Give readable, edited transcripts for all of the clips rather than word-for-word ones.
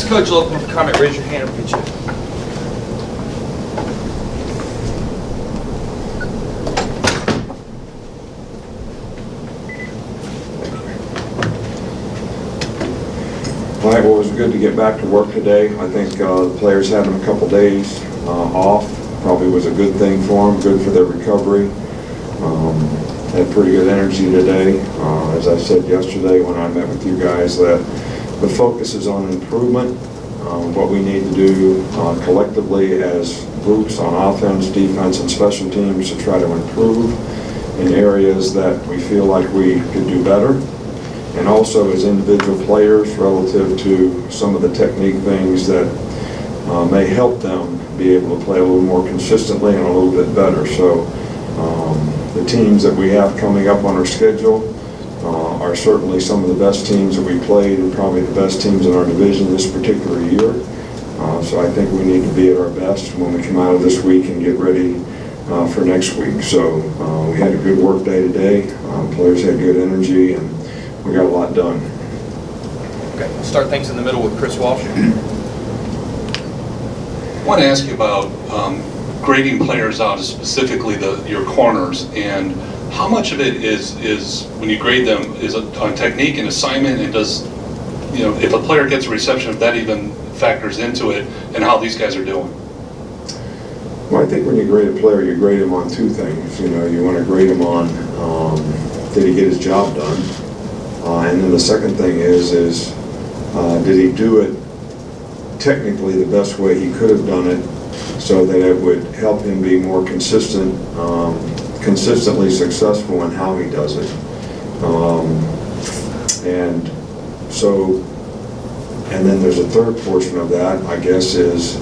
Coach will open with a comment. Raise your hand and reach it. All right, well, it was good to get back to work today. I think the players having a couple days off probably was a good thing for them, good for their recovery. Had pretty good energy today. As I said yesterday when I met with you guys, that the focus is on improvement, what we need to do collectively as groups on offense, defense, and special teams to try to improve in areas that we feel like we could do better. And also as individual players relative to some of the technique things that may help them be able to play a little more consistently and a little bit better. So the teams that we have coming up on our schedule are certainly some of the best teams that we played and probably the best teams in our division this particular year. So I think we need to be at our best when we come out of this week and get ready for next week. So we had a good work day today. Players had good energy and we got a lot done. Okay, we'll start things in the middle with Chris Walsh. I want to ask you about grading players out, specifically your corners, and how much of it is when you grade them is on technique and assignment, and does, if a player gets a reception, if that even factors into it, and how these guys are doing? Well, I think when you grade a player, you grade him on two things. You want to grade him on did he get his job done, and then the second thing is did he do it technically the best way he could have done it, so that it would help him be more consistent, consistently successful in how he does it. And then there's a third portion of that, I guess, is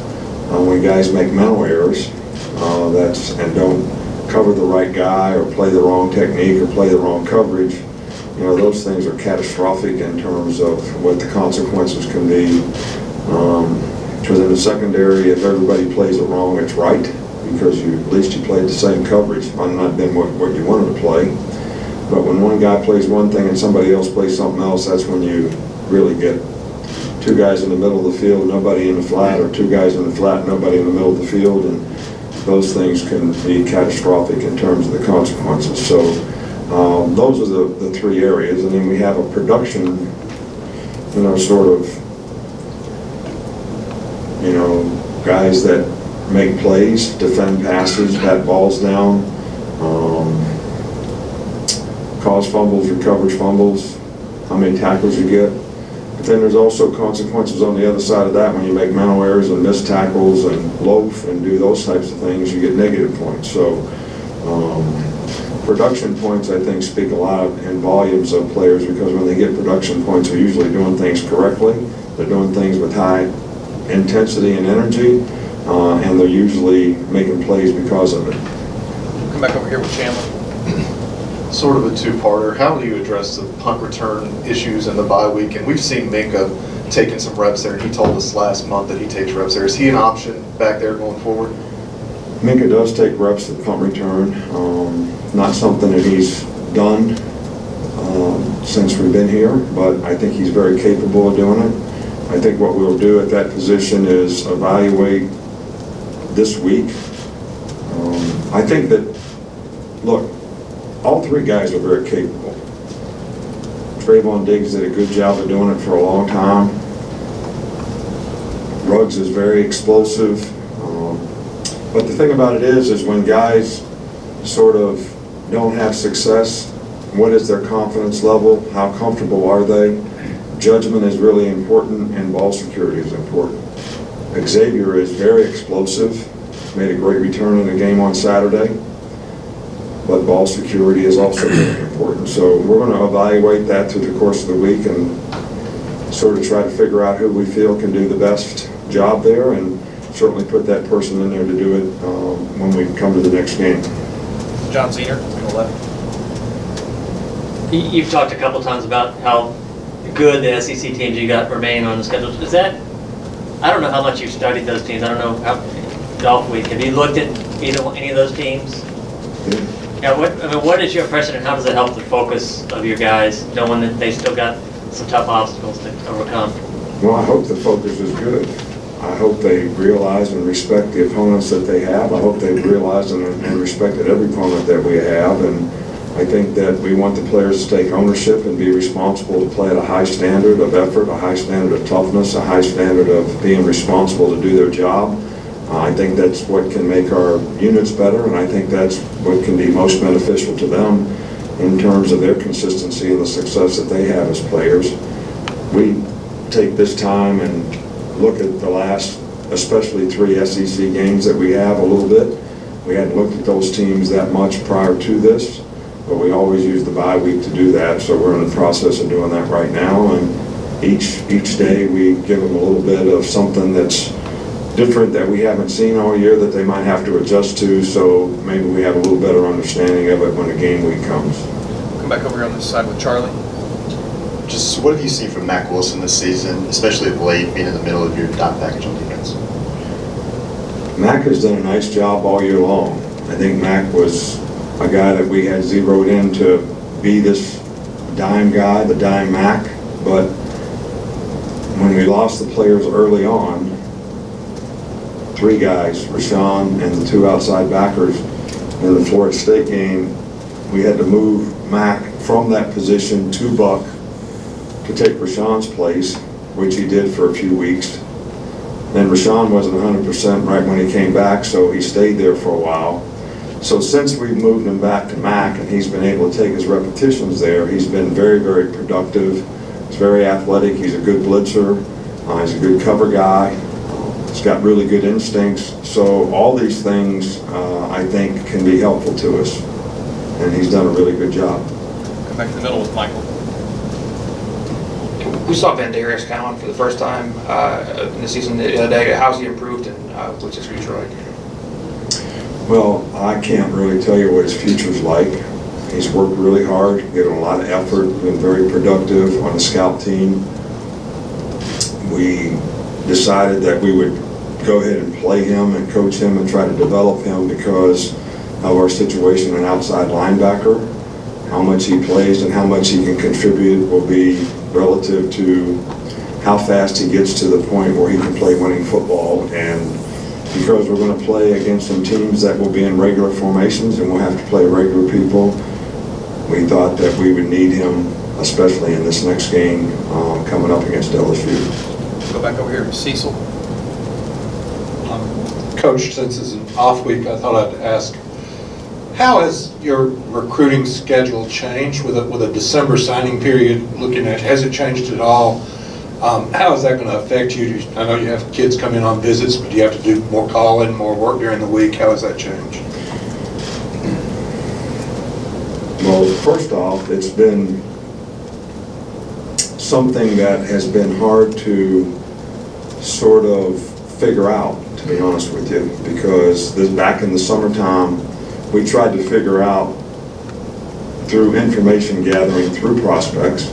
when guys make mental errors and don't cover the right guy or play the wrong technique or play the wrong coverage. Those things are catastrophic in terms of what the consequences can be. Because in the secondary, if everybody plays it wrong, it's right, because at least you played the same coverage. It might not have been what you wanted to play. But when one guy plays one thing and somebody else plays something else, that's when you really get two guys in the middle of the field, nobody in the flat, or two guys in the flat, nobody in the middle of the field, and those things can be catastrophic in terms of the consequences. So those are the three areas. And then we have a production, sort of, guys that make plays, defend passes, bat balls down, cause fumbles, recover fumbles, how many tackles you get. But then there's also consequences on the other side of that. When you make mental errors and miss tackles and loaf and do those types of things, you get negative points. So production points, I think, speak a lot in volumes of players, because when they get production points, they're usually doing things correctly. They're doing things with high intensity and energy, and they're usually making plays because of it. Come back over here with Chandler. Sort of a two-parter. How do you address the punt return issues in the bye week? And we've seen Minka taking some reps there, and he told us last month that he takes reps there. Is he an option back there going forward? Minka does take reps at punt return. Not something that he's done since we've been here, but I think he's very capable of doing it. I think what we'll do at that position is evaluate this week. I think that, look, all three guys are very capable. Trayvon Diggs did a good job of doing it for a long time. Ruggs is very explosive. But the thing about it is when guys sort of don't have success, what is their confidence level? How comfortable are they? Judgment is really important, and ball security is important. Xavier is very explosive, made a great return in the game on Saturday, but ball security is also very important. So we're going to evaluate that through the course of the week and sort of try to figure out who we feel can do the best job there, and certainly put that person in there to do it when we come to the next game. John Zener, on the left. You've talked a couple times about how good the SEC teams you got remain on the schedule. Is that, I don't know how much you've studied those teams. I don't know how, golf week. Have you looked at any of those teams? Yeah. What is your impression, and how does it help the focus of your guys, knowing that they still got some tough obstacles to overcome? Well, I hope the focus is good. I hope they realize and respect the opponents that they have. I hope they realize and respected every opponent that we have. And I think that we want the players to take ownership and be responsible to play at a high standard of effort, a high standard of toughness, a high standard of being responsible to do their job. I think that's what can make our units better, and I think that's what can be most beneficial to them in terms of their consistency and the success that they have as players. We take this time and look at the last, especially 3 SEC games that we have a little bit. We hadn't looked at those teams that much prior to this, but we always use the bye week to do that, so we're in the process of doing that right now. And each day we give them a little bit of something that's different that we haven't seen all year that they might have to adjust to, so maybe we have a little better understanding of it when the game week comes. Come back over here on this side with Charlie. Just what have you seen from Mack Wilson this season, especially of late, being in the middle of your dot package on defense? Mack has done a nice job all year long. I think Mack was a guy that we had zeroed in to be this dime guy, the dime Mack, but when we lost the players early on, 3 guys, Rashawn and the 2 outside backers in the Florida State game, we had to move Mack from that position to Buck to take Rashawn's place, which he did for a few weeks. Then Rashawn wasn't 100% right when he came back, so he stayed there for a while. So since we've moved him back to Mack and he's been able to take his repetitions there, he's been very, very productive. He's very athletic. He's a good blitzer. He's a good cover guy. He's got really good instincts. So all these things, I think, can be helpful to us. And he's done a really good job. Come back to the middle with Michael. We saw Van Darius Cowan for the first time in the season the other day. How's he improved, and what's his future like? Well, I can't really tell you what his future's like. He's worked really hard, given a lot of effort, been very productive on the scout team. We decided that we would go ahead and play him and coach him and try to develop him because of our situation in outside linebacker. How much he plays and how much he can contribute will be relative to how fast he gets to the point where he can play winning football. And because we're going to play against some teams that will be in regular formations and we'll have to play regular people, we thought that we would need him, especially in this next game coming up against LSU. Go back over here to Cecil. Coach, since it's an off week, I thought I'd ask, how has your recruiting schedule changed with a December signing period looking at, has it changed at all? How is that going to affect you? I know you have kids come in on visits, but do you have to do more calling, more work during the week? How has that changed? Well, first off, it's been something that has been hard to sort of figure out, to be honest with you, because back in the summertime, we tried to figure out through information gathering through prospects,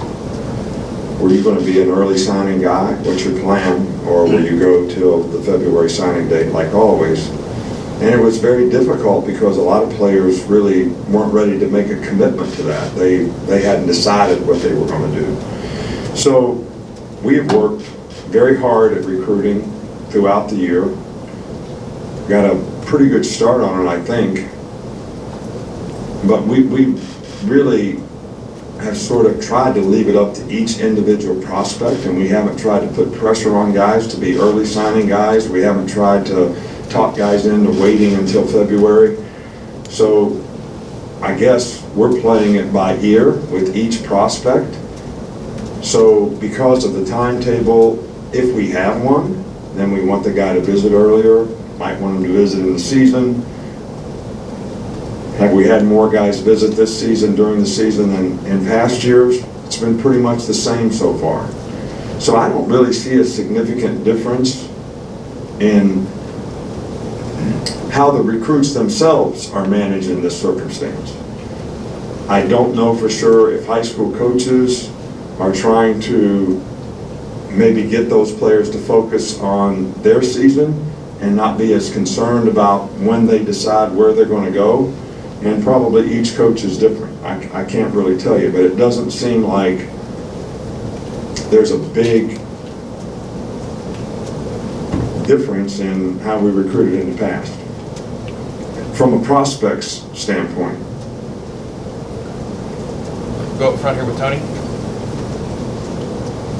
were you going to be an early signing guy? What's your plan? Or will you go till the February signing date like always? And it was very difficult because a lot of players really weren't ready to make a commitment to that. They hadn't decided what they were going to do. So we have worked very hard at recruiting throughout the year. Got a pretty good start on it, I think. But we really have sort of tried to leave it up to each individual prospect, and we haven't tried to put pressure on guys to be early signing guys. We haven't tried to talk guys into waiting until February. So I guess we're playing it by ear with each prospect. So because of the timetable, if we have one, then we want the guy to visit earlier, might want him to visit in the season. Have we had more guys visit this season during the season than in past years? It's been pretty much the same so far. So I don't really see a significant difference in how the recruits themselves are managed in this circumstance. I don't know for sure if high school coaches are trying to maybe get those players to focus on their season and not be as concerned about when they decide where they're going to go. And probably each coach is different. I can't really tell you, but it doesn't seem like there's a big difference in how we recruited in the past, from a prospects standpoint. Go up front here with Tony.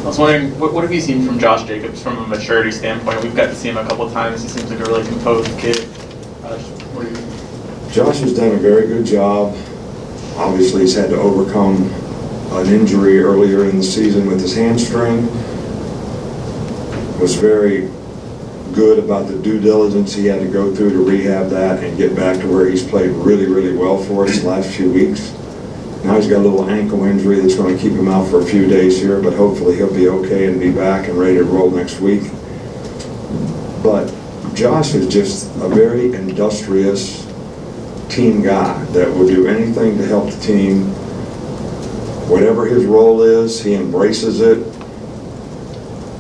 I was wondering, what have you seen from Josh Jacobs from a maturity standpoint? We've got to see him a couple of times. He seems like a really composed kid. What do you? Josh has done a very good job. Obviously, he's had to overcome an injury earlier in the season with his hamstring. Was very good about the due diligence he had to go through to rehab that and get back to where he's played really, really well for us the last few weeks. Now he's got a little ankle injury that's going to keep him out for a few days here, but hopefully he'll be okay and be back and ready to roll next week. But Josh is just a very industrious team guy that will do anything to help the team. Whatever his role is, he embraces it,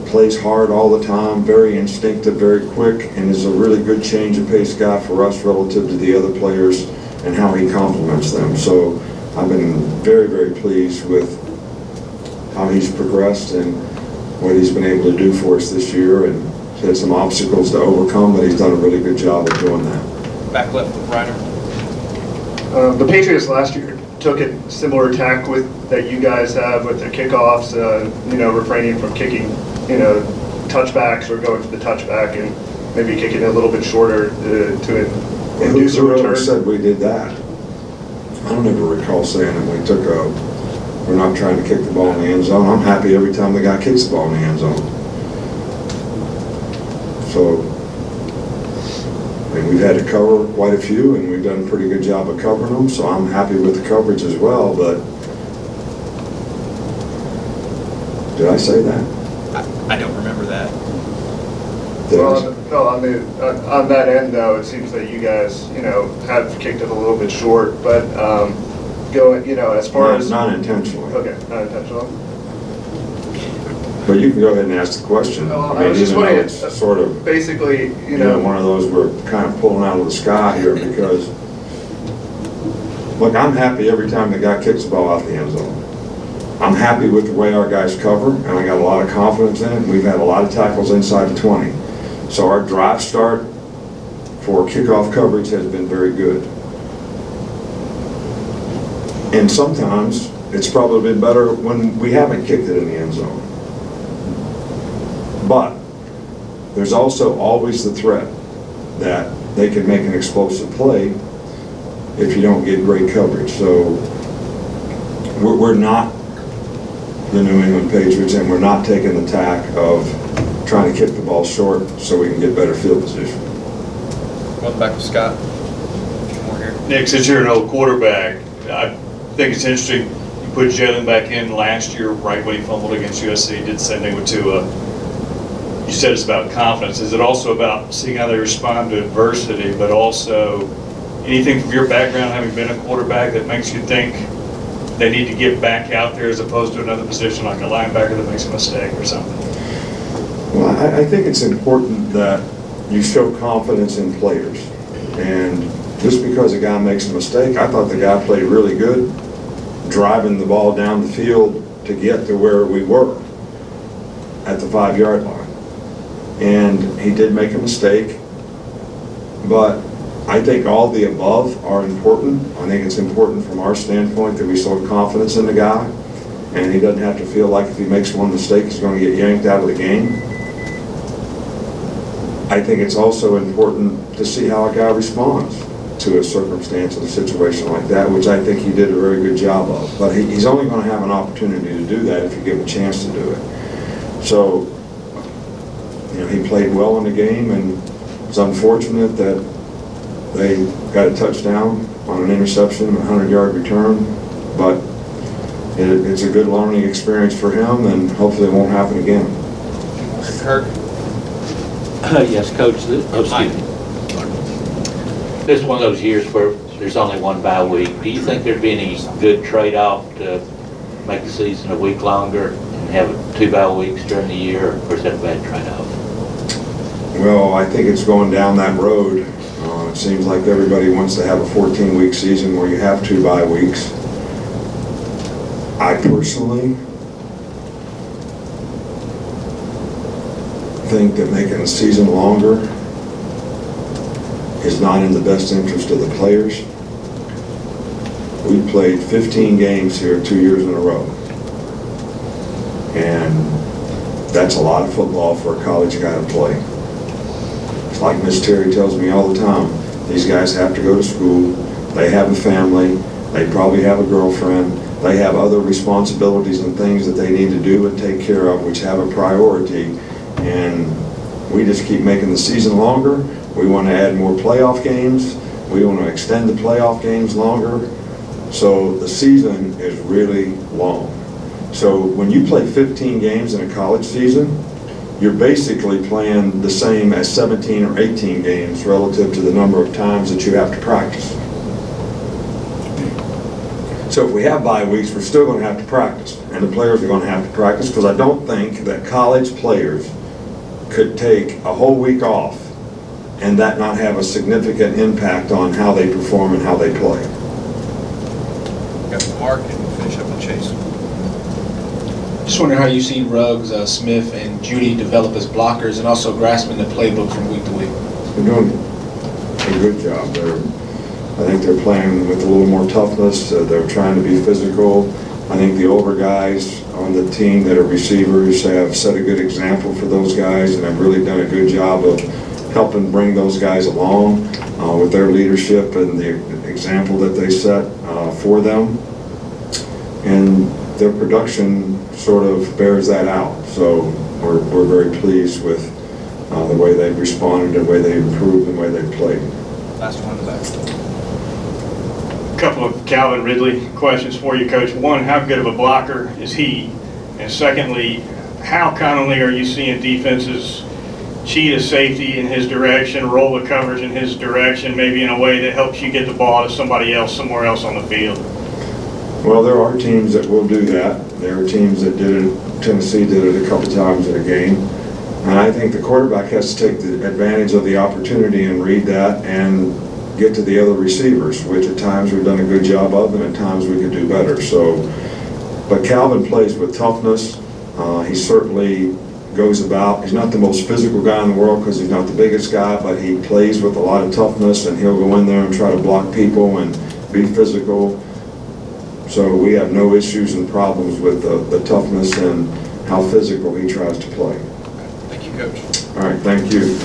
plays hard all the time, very instinctive, very quick, and is a really good change of pace guy for us relative to the other players and how he complements them. So I've been very, very pleased with how he's progressed and what he's been able to do for us this year, and he's had some obstacles to overcome, but he's done a really good job of doing that. Back left with Reiner. The Patriots last year took a similar tack with that you guys have with their kickoffs, refraining from kicking, touchbacks or going for the touchback and maybe kicking it a little bit shorter to induce a return. Whoever said we did that? I don't ever recall saying that we're not trying to kick the ball in the end zone. I'm happy every time the guy kicks the ball in the end zone. So, and we've had to cover quite a few, and we've done a pretty good job of covering them, so I'm happy with the coverage as well, but did I say that? I don't remember that. Did I? Well, no, on that end though, it seems that you guys, have kicked it a little bit short, but going, as far as Not intentionally. okay, not intentional. But you can go ahead and ask the question. Well, I I was mean, just even though wondering, it's sort of, basically, one of those we're kind of pulling out of the sky here because, look, I'm happy every time the guy kicks the ball out the end zone. I'm happy with the way our guys cover, and I got a lot of confidence in it. We've had a lot of tackles inside the 20. So our drive start for kickoff coverage has been very good. And sometimes it's probably been better when we haven't kicked it in the end zone. But there's also always the threat that they can make an explosive play if you don't get great coverage. So we're not the New England Patriots, and we're not taking the tack of trying to kick the ball short so we can get better field position. Going back with Scott. More here. Nick, since you're an old quarterback, I think it's interesting, you put Jalen back in last year, right when he fumbled against USC, did the same thing with Tua. You said it's about confidence. Is it also about seeing how they respond to adversity, but also anything from your background, having been a quarterback, that makes you think they need to get back out there as opposed to another position like a linebacker that makes a mistake or something? Well, I think it's important that you show confidence in players. And just because a guy makes a mistake, I thought the guy played really good, driving the ball down the field to get to where we were at the 5-yard line. And he did make a mistake, but I think all the above are important. I think it's important from our standpoint that we show confidence in the guy, and he doesn't have to feel like if he makes one mistake, he's going to get yanked out of the game. I think it's also important to see how a guy responds to a circumstance and a situation like that, which I think he did a very good job of. But he's only going to have an opportunity to do that if you give him a chance to do it. So, he played well in the game, and it's unfortunate that they got a touchdown on an interception, a 100-yard return, but it's a good learning experience for him, and hopefully it won't happen again. Kirk. Yes, Coach, this is one of those years where there's only one bye week. Do you think there'd be any good trade-off to make the season a week longer and have 2 bye weeks during the year, or is that a bad trade-off? Well, I think it's going down that road. It seems like everybody wants to have a 14-week season where you have 2 bye weeks. I personally think that making the season longer is not in the best interest of the players. We played 15 games here 2 years in a row. And that's a lot of football for a college guy to play. It's like Miss Terry tells me all the time, these guys have to go to school, they have a family, they probably have a girlfriend, they have other responsibilities and things that they need to do and take care of, which have a priority. And we just keep making the season longer. We want to add more playoff games. We want to extend the playoff games longer. So the season is really long. So when you play 15 games in a college season, you're basically playing the same as 17 or 18 games relative to the number of times that you have to practice. So if we have bye weeks, we're still going to have to practice, and the players are going to have to practice, because I don't think that college players could take a whole week off and that not have a significant impact on how they perform and how they play. Got Mark, and we'll finish up with Chase. Just wondering how you see Ruggs, Smith, and Judy develop as blockers and also grasping the playbook from week to week. They're doing a good job. I think they're playing with a little more toughness. They're trying to be physical. I think the older guys on the team that are receivers have set a good example for those guys, and have really done a good job of helping bring those guys along with their leadership and the example that they set for them. And their production sort of bears that out. So we're very pleased with the way they've responded, the way they improved, and the way they played. Last one in the back. Couple of Calvin Ridley questions for you, Coach. One, how good of a blocker is he? And secondly, how commonly are you seeing defenses cheat a safety in his direction, roll the coverage in his direction, maybe in a way that helps you get the ball to somebody else, somewhere else on the field? Well, there are teams that will do that. There are teams that did it. Tennessee did it a couple times in a game. And I think the quarterback has to take the advantage of the opportunity and read that and get to the other receivers, which at times we've done a good job of, and at times we could do better. So, but Calvin plays with toughness. He certainly goes about. He's not the most physical guy in the world because he's not the biggest guy, but he plays with a lot of toughness, and he'll go in there and try to block people and be physical. So we have no issues and problems with the toughness and how physical he tries to play. Thank you, Coach. All right, thank you.